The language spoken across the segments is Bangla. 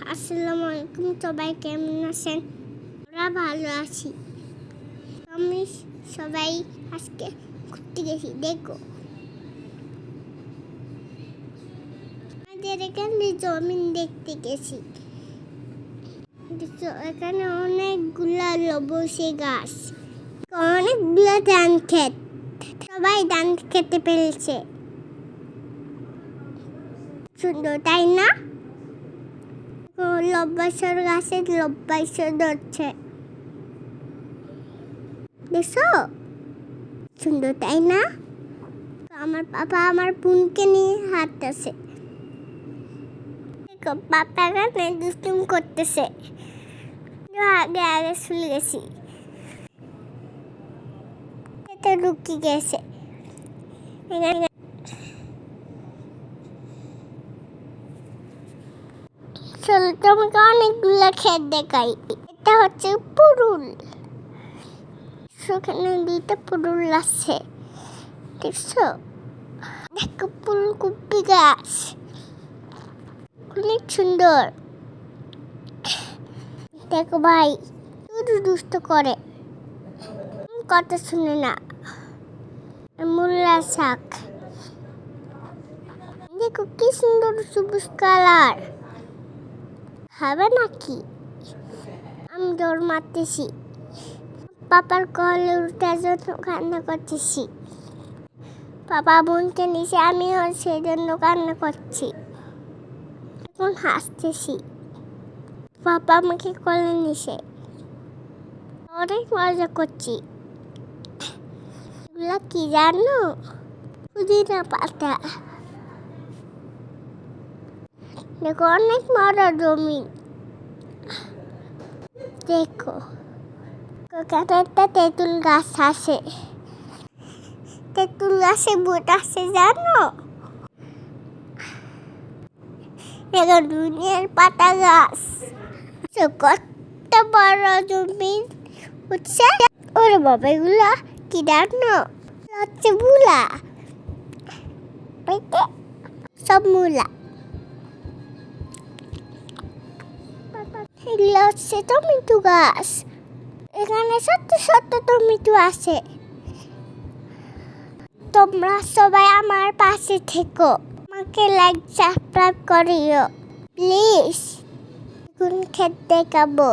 আসসালামু আলাইকুম, সবাই কেমন আছেন? আমরা ভালো আছি। আমি সবাই আজকে ঘুরতে গেছি। দেখো আমাদের এখানে জমিন দেখতে গেছি। এখানে অনেকগুলা লবসে গাছ, অনেকগুলো ধান ক্ষেত। সবাই ধান খেতে পেরেছে। সুন্দর তাই না? লব্বাসর গাছে লব্বাসর ধরছে, দেখছো? সুন্দর তাই না? আমার পাপা আমার বোনকে নিয়ে হাঁটতেছে। দেখো পাপা এখানে দুষ্টুম করতেছে। আগে আগে চলে গেছি, এটা রুকি গেছে। চলো তোমাকে অনেকগুলো ক্ষেত দেখাই। এটা হচ্ছে পুরুল। সেখানে দুইটা পুরুল আছে, দেখছো? দেখো ফুলকপি গাছ অনেক সুন্দর। দেখো ভাই শুধু দুষ্ট করে, কথা শুনে না। মূলা শাক দেখো কি সুন্দর সবুজ কালার। হবে নাকি? আমি দৌড় মারতেছি, পাপার কলে উঠার জন্য কান্না করতেছি। পাপা বোনকে নিচে, আমিও সেই জন্য কান্না করছি। এখন হাসতেছি, পাপা আমাকে কোলে নিছে, অনেক মজা করছি। এগুলা কি জানো? পুদিনা পাতা। দেখো অনেক বড় জমি। দেখো একটা তেঁতুল গাছ আছে। তেঁতুল গাছে ভূত আছে জানো? দেখো দুনিয়ার পাতা গাছ। কত বড় জমি বুঝছে? ওরে বাবা এগুলা কি জানো? হচ্ছে মূলা, সব মূলা। এগুলো হচ্ছে টমেটো গাছ। এখানে সত্য সত্য টমেটো আছে। তোমরা সবাই আমার পাশে থেকো, আমাকে লাইক সাবস্ক্রাইব করিও প্লিজ। বেগুন ক্ষেত দেখাবো,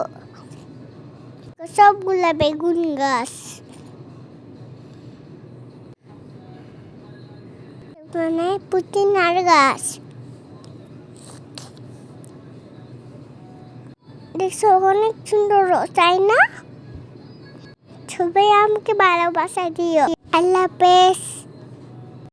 সবগুলা বেগুন গাছ। এখানে পুদিনার গাছ, দেখছো অনেক সুন্দর তাই না? সবাই আমাকে ভালোবাসা দিও। আল্লাহ হাফেজ।